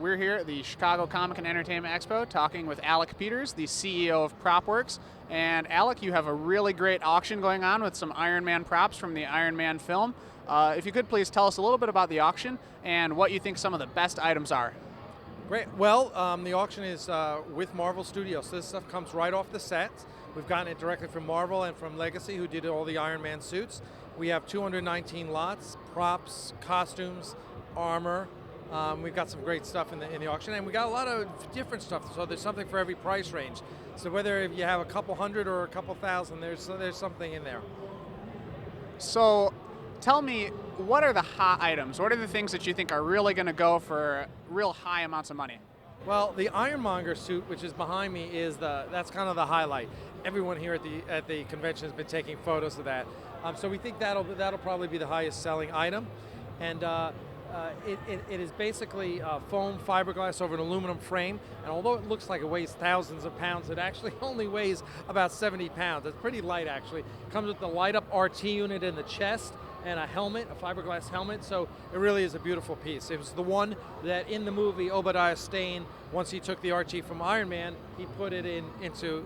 We're here at the Chicago Comic Entertainment Expo talking with Alec Peters, the CEO of Propworx. And Alec, you have a really great auction going on with some Iron Man props from the Iron Man film. If you could please tell us a little bit about the auction and what you think some of the best items are. Great. Well, the auction is with Marvel Studios, so this stuff comes right off the set. We've gotten it directly from Marvel and from Legacy, who did all the Iron Man suits. We have 219 lots, props, costumes, armor. We've got some great stuff in the auction, and we got a lot of different stuff, so there's something for every price range. So whether you have a couple hundred or a couple thousand, there's something in there. So tell me, what are the hot items? What are the things that you think are really going to go for real high amounts of money? Well, the Ironmonger suit, which is behind me, that's kind of the highlight. Everyone here at the convention has been taking photos of that. So we think that'll probably be the highest selling item, and it is basically foam fiberglass over an aluminum frame, and although it looks like it weighs thousands of pounds, it actually only weighs about 70 pounds. It's pretty light, actually. It comes with the light-up RT unit in the chest and a helmet, a fiberglass helmet, so it really is a beautiful piece. It was the one that in the movie Obadiah Stane, once he took the RT from Iron Man, he put it into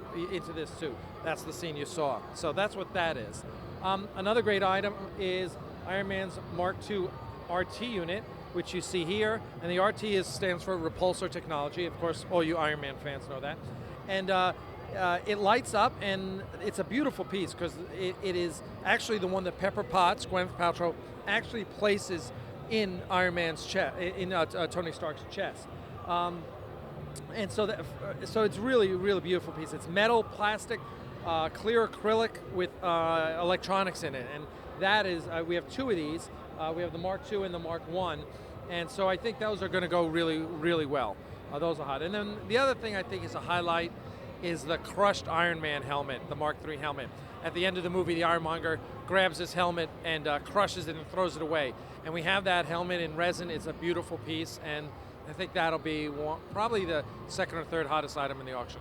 this suit. That's the scene you saw. So that's what that is. Another great item is Iron Man's Mark II RT unit, which you see here, and the RT stands for repulsor technology. Of course, all you Iron Man fans know that. And it lights up, and it's a beautiful piece because it is actually the one that Pepper Potts, Gwyneth Paltrow, actually places in Iron Man's chest, in Tony Stark's chest. And so it's really, really beautiful piece. It's metal, plastic, clear acrylic with electronics in it, and that is we have two of these. We have the Mark II and the Mark I, and so I think those are going to go really, really well. Those are hot. And then the other thing I think is a highlight is the crushed Iron Man helmet, the Mark III helmet. At the end of the movie, the Ironmonger grabs his helmet and crushes it and throws it away. And we have that helmet in resin. It's a beautiful piece, and I think that'll be probably the second or third hottest item in the auction.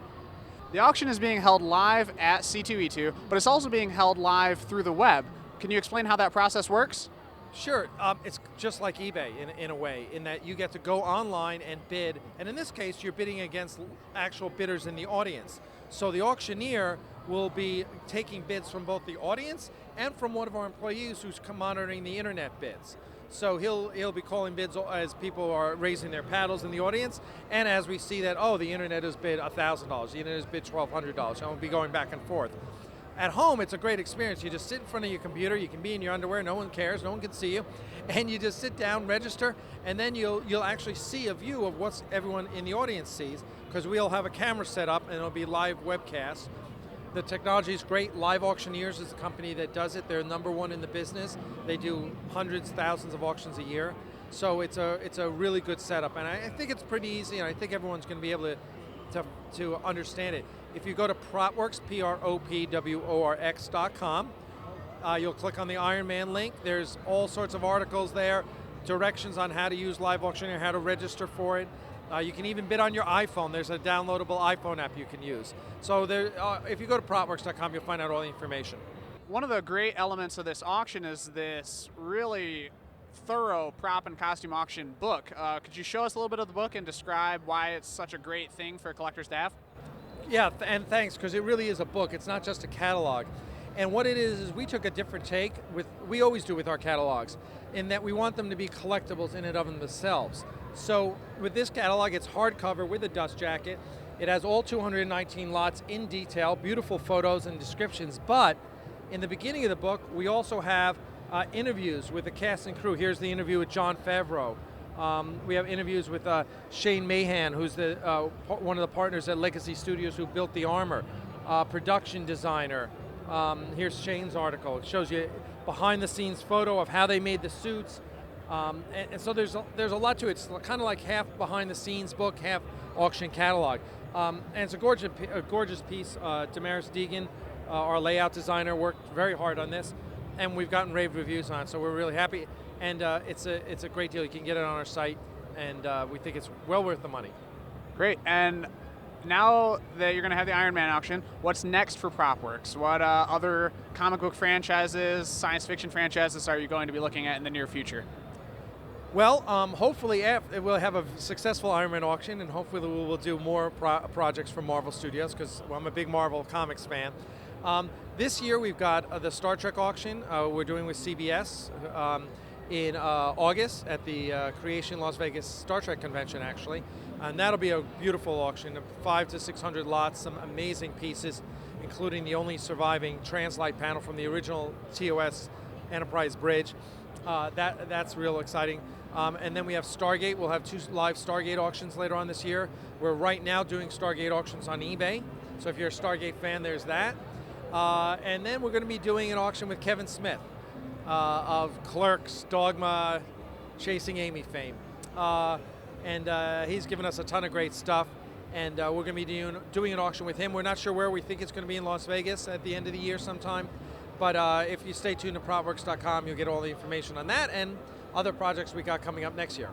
The auction is being held live at C2E2, but it's also being held live through the web. Can you explain how that process works? Sure. It's just like eBay in a way, in that you get to go online and bid, and in this case, you're bidding against actual bidders in the audience. So the auctioneer will be taking bids from both the audience and from one of our employees who's monitoring the internet bids. So he'll be calling bids as people are raising their paddles in the audience, and as we see that, the internet has bid $1,000, the internet has bid $1,200, and we'll be going back and forth. At home, it's a great experience. You just sit in front of your computer, you can be in your underwear, no one cares, no one can see you, and you just sit down, register, and then you'll actually see a view of what everyone in the audience sees, because we'll have a camera set up and it'll be live webcast. The technology is great. Live Auctioneers is the company that does it. They're number one in the business. They do hundreds, thousands of auctions a year. So it's a really good setup, and I think it's pretty easy, and I think everyone's going to be able to understand it. If you go to Propworx, Propworx.com, you'll click on the Iron Man link. There's all sorts of articles there, directions on how to use Live Auctioneer, how to register for it. You can even bid on your iPhone. There's a downloadable iPhone app you can use. So if you go to Propworx.com, you'll find out all the information. One of the great elements of this auction is this really thorough prop and costume auction book. Could you show us a little bit of the book and describe why it's such a great thing for collectors to have? Yeah, and thanks, because it really is a book. It's not just a catalog. And what it is we took a different take, we always do with our catalogs, in that we want them to be collectibles in and of themselves. So with this catalog, it's hardcover with a dust jacket. It has all 219 lots in detail, beautiful photos and descriptions, but in the beginning of the book, we also have interviews with the cast and crew. Here's the interview with Jon Favreau. We have interviews with Shane Mahan, who's one of the partners at Legacy Studios who built the armor, production designer. Here's Shane's article. It shows you behind-the-scenes photo of how they made the suits. And so there's a lot to it. It's kind of like half behind-the-scenes book, half auction catalog. And it's a gorgeous piece. Damaris Deegan, our layout designer, worked very hard on this, and we've gotten rave reviews on it, so we're really happy. And it's a great deal. You can get it on our site, and we think it's well worth the money. Great. And now that you're going to have the Iron Man auction, what's next for Propworx? What other comic book franchises, science fiction franchises are you going to be looking at in the near future? Well, hopefully we'll have a successful Iron Man auction, and hopefully we will do more projects from Marvel Studios, because I'm a big Marvel Comics fan. This year we've got the Star Trek auction we're doing with CBS in August at the Creation Las Vegas Star Trek Convention, actually. And that'll be a beautiful auction, 500 to 600 lots, some amazing pieces, including the only surviving translight panel from the original TOS Enterprise bridge. That's real exciting. And then we have Stargate. We'll have 2 live Stargate auctions later on this year. We're right now doing Stargate auctions on eBay. So if you're a Stargate fan, there's that. And then we're going to be doing an auction with Kevin Smith of Clerks, Dogma, Chasing Amy fame. And he's given us a ton of great stuff. And we're going to be doing an auction with him. We're not sure where. We think it's going to be in Las Vegas at the end of the year sometime. But if you stay tuned to Propworx.com, you'll get all the information on that and other projects we got coming up next year.